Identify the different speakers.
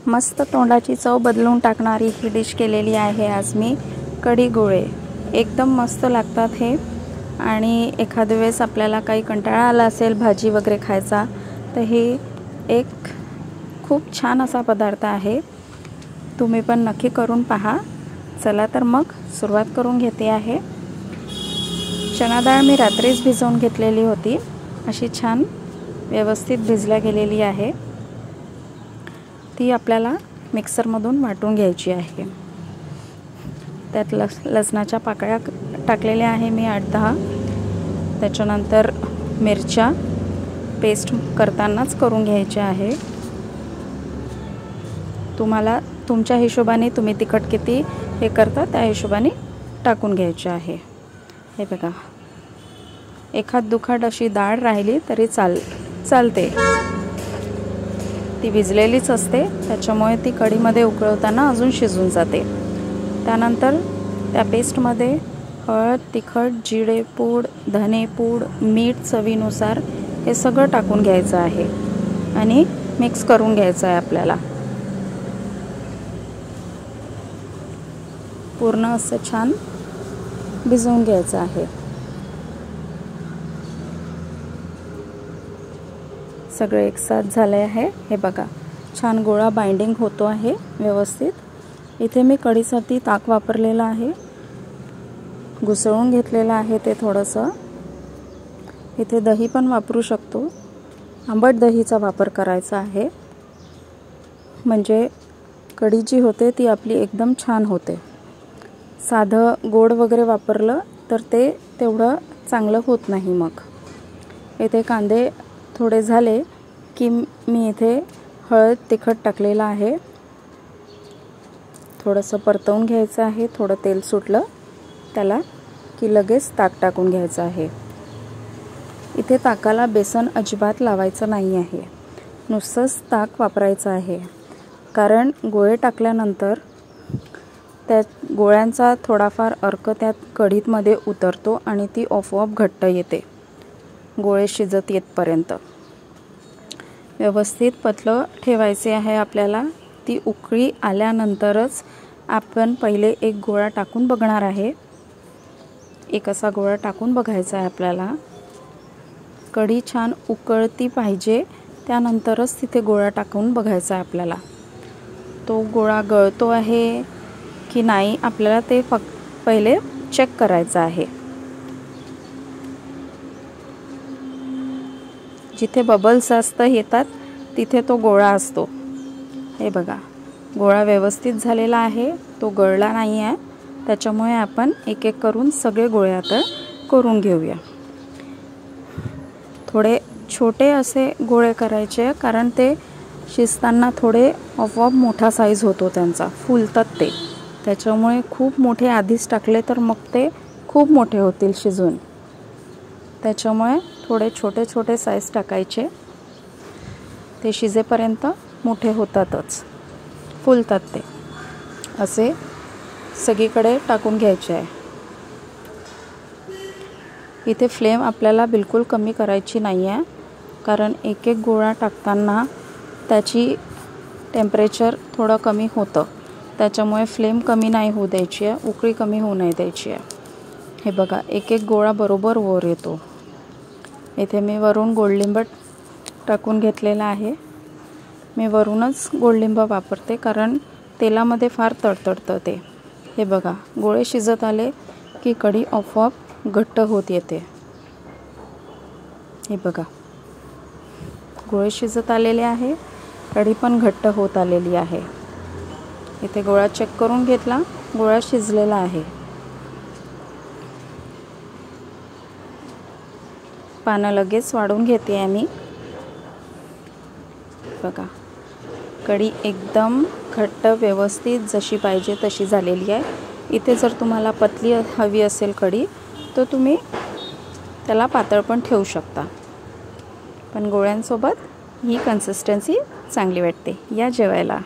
Speaker 1: मस्त तोंडाची चव बदलून टाकणारी ही डिश केलेली आहे आज मी। कढी गोळे एकदम मस्त लागतात हे। आणि एखाद्या वेळेस आपल्याला काही कंटाळा आला असेल भाजी वगैरे खायचा तर हे एक खूप छान असा पदार्थ आहे। तुम्ही पण नक्की करून पहा। चला तर मग सुरुवात करून घेते आहे। चणा डाळ मी रात्रीच भिजवून घेतलेली होती, अशी छान व्यवस्थित भिजल्या गेलेली आहे। ती आपल्याला मिक्सर मधून वाटून घ्यायची आहे। त्यात लसणाच्या पाकळ्या टाकलेल्या आहे मी 8-10। त्याच्यानंतर मिरच्या पेस्ट करतानाच करून घ्यायची आहे। तुम्हाला तुमच्या हिशोबाने तुम्ही तिखट किती हे करता त्या हिशोबाने टाकून घ्यायचे आहे। हे बघा, एखाद दुखाट अशी डाळ राहिली तरी चालते, ती भिजलेलीच असते, त्याच्यामुळे ती कढीमध्ये उकळवताना अजून शिजून जाते। त्यानंतर त्या पेस्टमध्ये हळद, तिखट, जिरे पूड, धने पूड, मीठ चवीनुसार हे सगळं टाकून घ्यायचं आहे आणि मिक्स करून घ्यायचं आहे आपल्याला। पूर्ण असं छान भिजवून घ्यायचं आहे। सगळे एकसाथ झाले आहे। हे बघा, छान गोळा बाइंडिंग होतो आहे व्यवस्थित। इथे मी कढीसाठी ताक वापरलेला आहे, घुसळून घेतलेला आहे ते थोडंसं। इथे दही पण वापरू शकतो, आंबट दहीचा वापर करायचा आहे, म्हणजे कढी जी होते ती आपली एकदम छान होते। साधं गोड वगैरे वापरलं तर ते तेवढं चांगलं होत नाही। मग इथे कांदे थोडे झाले की मी इथे हळद, तिखट टाकलेला आहे, थोडंसं परतवून घ्यायचं आहे। थोडं तेल सुटलं त्याला की लगेच ताक टाकून घ्यायचं आहे। इथे ताकाला बेसन अजिबात लावायचं नाही आहे, नुसतंच ताक वापरायचं आहे। कारण गोळे टाकल्यानंतर त्या गोळ्यांचा थोडाफार अर्क त्यात कढीमध्ये उतरतो आणि ती आपोआप घट्ट येते गोळे शिजत येतपर्यंत। व्यवस्थित पतलं ठेवायचे आहे आपल्याला। ती उकळी आल्यानंतरच आपण पहिले एक गोळा टाकून बघणार आहे। एक असा गोळा टाकून बघायचा आहे आपल्याला। कढी छान उकळती पाहिजे, त्यानंतरच तिथे गोळा टाकून बघायचा आहे आपल्याला। तो गोळा गळतो आहे की नाही आपल्याला ते पहिले चेक करायचं आहे। जिथे बबल्स जास्त येतात तिथे तो गोळा असतो। हे बघा, गोळा व्यवस्थित झालेला आहे, तो गळला नाही आहे, त्याच्यामुळे आपण एक एक करून सगळे गोळे आता करून घेऊया। थोडे छोटे असे गोळे करायचे, कारण ते शिजताना थोडे आपोआप मोठा साईज होतो त्यांचा, फुलतात ते। त्याच्यामुळे खूप मोठे आधीच टाकले तर मग ते खूप मोठे होतील शिजून, त्याच्यामुळे थोडे छोटे छोटे साईज टाकायचे। ते शिजेपर्यंत मोठे होतातच, फुलतात ते। असे सगळीकडे टाकून घ्यायचे आहे। इथे फ्लेम आपल्याला बिलकुल कमी करायची नाही आहे, कारण एक एक गोळा टाकताना त्याची टेम्परेचर थोडं कमी होतं, त्याच्यामुळे फ्लेम कमी नाही होऊ द्यायची आहे, उकळी कमी होऊ नाही द्यायची आहे। हे बघा, एक एक गोळा बरोबर वर येतो। इथे मी वरून गोडलिंब टाकून घेतलेला आहे। मी वरूनच गोडलिंब वापरते, कारण तेलामध्ये फार तडतडतं ते। हे बघा, गोळे शिजत आले की कढी आपोआप घट्ट होत येते। हे बघा, गोळे शिजत आलेले आहे, कढी पण घट्ट होत आलेली आहे। इथे गोळा चेक करून घेतला, गोळा शिजलेला आहे। पानं लगेच वाढून घेते आहे मी। बघा, कढी एकदम घट्ट व्यवस्थित जशी पाहिजे तशी झालेली आहे। इथे जर तुम्हाला पतली हवी असेल कढी तर तुम्ही त्याला पातळ पण ठेवू शकता, पण गोळ्यांसोबत ही कन्सिस्टन्सी चांगली वाटते। या जेवायला।